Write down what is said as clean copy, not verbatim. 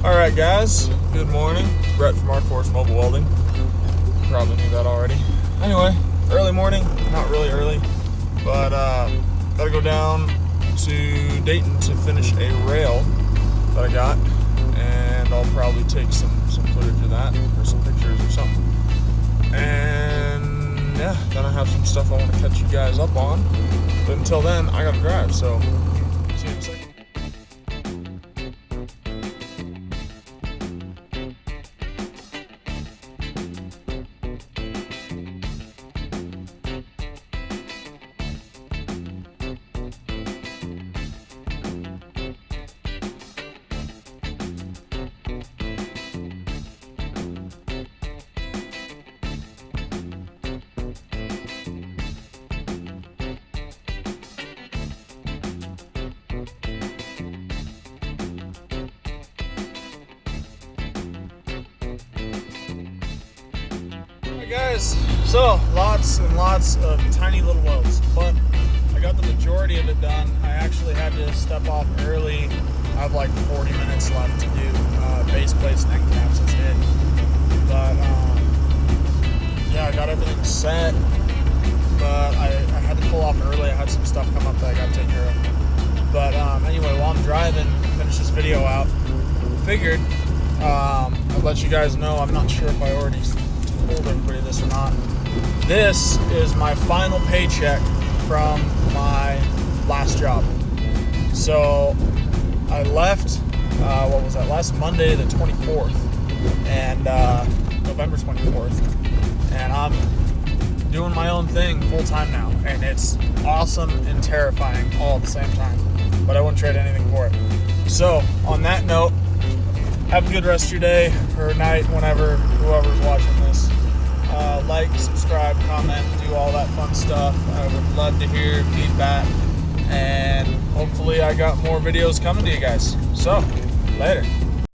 Alright guys, good morning. It's Brett from Arc Force Mobile Welding. You probably knew that already. Anyway, early morning, not really early, but gotta go down to Dayton to finish a rail that I got, and I'll probably take some footage of that, or some pictures or something. And yeah, then I have some stuff I want to catch you guys up on, but until then, I gotta drive, so see you in a second. Guys, so lots and lots of tiny little welds, but I got the majority of it done. I actually had to step off early. I have like 40 minutes left to do base plates and end caps. That's it. But yeah, I got everything set, but I had to pull off early. I had some stuff come up that I got to take care of. But anyway, while I'm driving, finish this video out, figured I'd let you guys know. I'm not sure if I already told everybody this or not. This is my final paycheck from my last job. So I left, what was that, last Monday the 24th, and November 24th, and I'm doing my own thing full time now, and it's awesome and terrifying all at the same time, but I wouldn't trade anything for it. So on that note, have a good rest of your day or night, whenever, whoever's watching this. Like, subscribe, comment, do all that fun stuff. I would love to hear feedback, and hopefully I got more videos coming to you guys. So, later.